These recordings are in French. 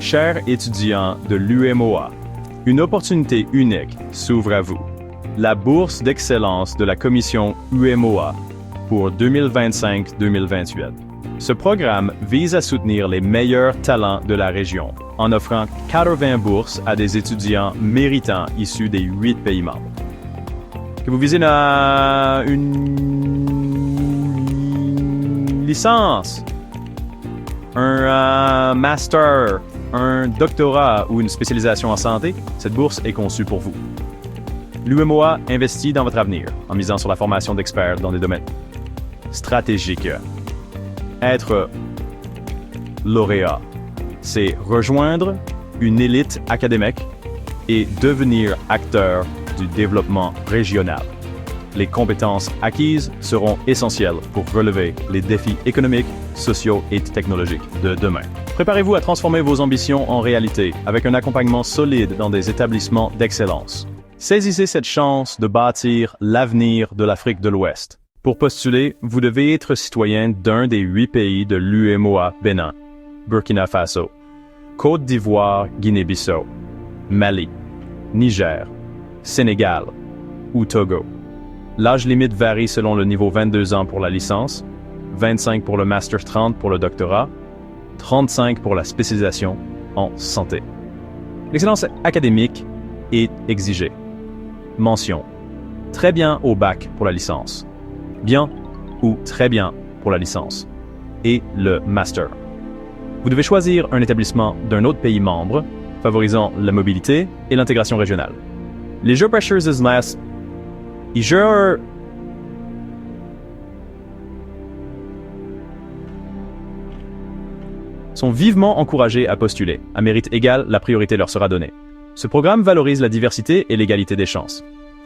Chers étudiants de l'UMOA, une opportunité unique s'ouvre à vous. La bourse d'excellence de la commission UMOA pour 2025-2028. Ce programme vise à soutenir les meilleurs talents de la région en offrant 80 bourses à des étudiants méritants issus des 8 pays membres. Que vous visez une licence, un master, un doctorat ou une spécialisation en santé, cette bourse est conçue pour vous. L'UMOA investit dans votre avenir en misant sur la formation d'experts dans des domaines stratégiques. Être lauréat, c'est rejoindre une élite académique et devenir acteur du développement régional. Les compétences acquises seront essentielles pour relever les défis économiques, sociaux et technologiques de demain. Préparez-vous à transformer vos ambitions en réalité avec un accompagnement solide dans des établissements d'excellence. Saisissez cette chance de bâtir l'avenir de l'Afrique de l'Ouest. Pour postuler, vous devez être citoyen d'un des 8 pays de l'UMOA: Bénin, Burkina Faso, Côte d'Ivoire, Guinée-Bissau, Mali, Niger, Sénégal ou Togo. L'âge limite varie selon le niveau: 22 ans pour la licence, 25 pour le master, 30 pour le doctorat, 35 pour la spécialisation en santé. L'excellence académique est exigée. Mention: très bien au bac pour la licence, bien ou très bien pour la licence et le master. Vous devez choisir un établissement d'un autre pays membre, favorisant la mobilité et l'intégration régionale. Les jeux Pressures is less. Les jeux sont vivement encouragés à postuler. À mérite égal, la priorité leur sera donnée. Ce programme valorise la diversité et l'égalité des chances.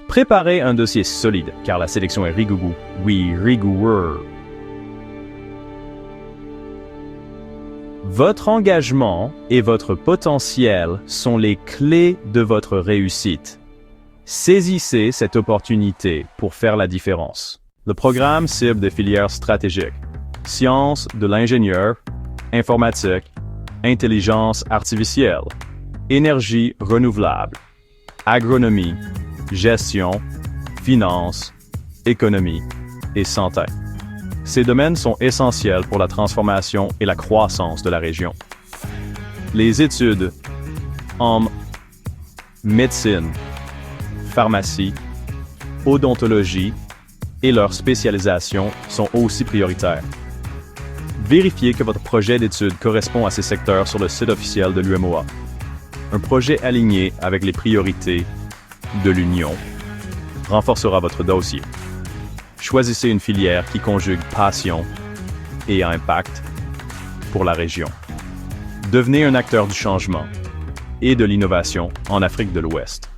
Préparez un dossier solide, car la sélection est rigoureux. Oui, rigoureux. Votre engagement et votre potentiel sont les clés de votre réussite. Saisissez cette opportunité pour faire la différence. Le programme cible des filières stratégiques: sciences de l'ingénieur, informatique, intelligence artificielle, énergie renouvelable, agronomie, gestion, finance, économie et santé. Ces domaines sont essentiels pour la transformation et la croissance de la région. Les études en médecine, pharmacie, odontologie et leur spécialisation sont aussi prioritaires. Vérifiez que votre projet d'études correspond à ces secteurs sur le site officiel de l'UMOA. Un projet aligné avec les priorités de l'Union renforcera votre dossier. Choisissez une filière qui conjugue passion et impact pour la région. Devenez un acteur du changement et de l'innovation en Afrique de l'Ouest.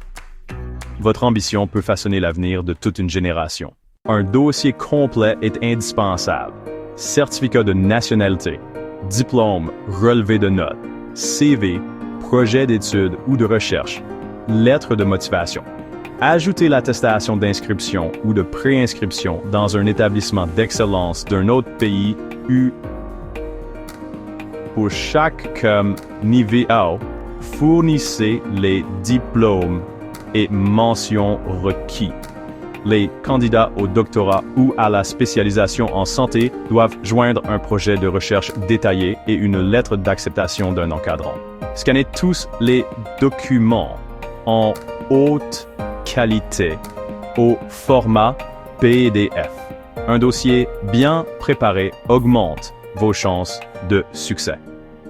Votre ambition peut façonner l'avenir de toute une génération. Un dossier complet est indispensable. Certificat de nationalité, diplôme, relevé de notes, CV, projet d'études ou de recherche, lettre de motivation. Ajoutez l'attestation d'inscription ou de préinscription dans un établissement d'excellence d'un autre pays Pour chaque niveau, fournissez les diplômes et mentions requis. Les candidats au doctorat ou à la spécialisation en santé doivent joindre un projet de recherche détaillé et une lettre d'acceptation d'un encadrant. Scannez tous les documents en haute qualité au format PDF. Un dossier bien préparé augmente vos chances de succès.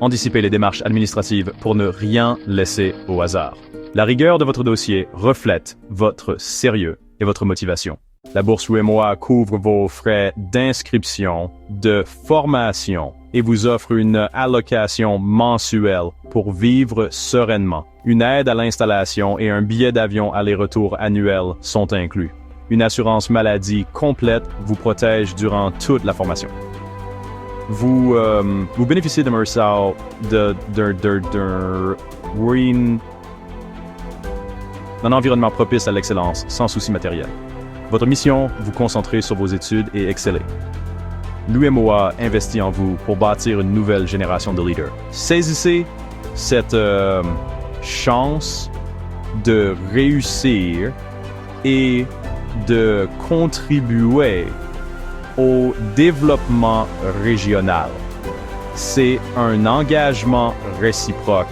Anticipez les démarches administratives pour ne rien laisser au hasard. La rigueur de votre dossier reflète votre sérieux et votre motivation. La bourse UMOA couvre vos frais d'inscription, de formation et vous offre une allocation mensuelle pour vivre sereinement. Une aide à l'installation et un billet d'avion aller-retour annuel sont inclus. Une assurance maladie complète vous protège durant toute la formation. Vous bénéficiez d'un environnement propice à l'excellence, sans souci matériel. Votre mission, vous concentrer sur vos études et exceller. L'UMOA investit en vous pour bâtir une nouvelle génération de leaders. Saisissez cette chance de réussir et de contribuer au développement régional. C'est un engagement réciproque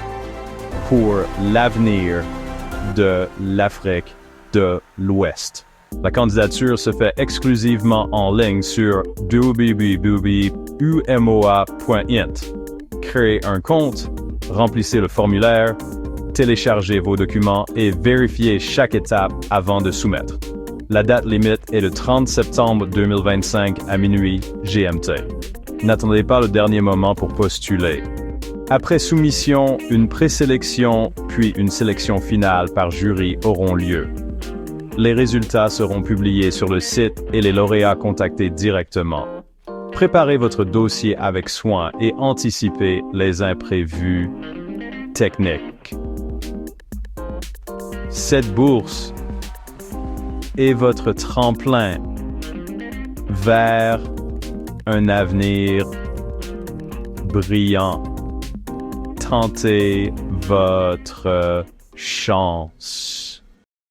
pour l'avenir de l'Afrique de l'Ouest. La candidature se fait exclusivement en ligne sur www.umoa.int. Créez un compte, remplissez le formulaire, téléchargez vos documents et vérifiez chaque étape avant de soumettre. La date limite est le 30 septembre 2025 à minuit GMT. N'attendez pas le dernier moment pour postuler. Après soumission, une présélection puis une sélection finale par jury auront lieu. Les résultats seront publiés sur le site et les lauréats contactés directement. Préparez votre dossier avec soin et anticipez les imprévus techniques. Cette bourse est votre tremplin vers un avenir brillant. Tentez votre chance.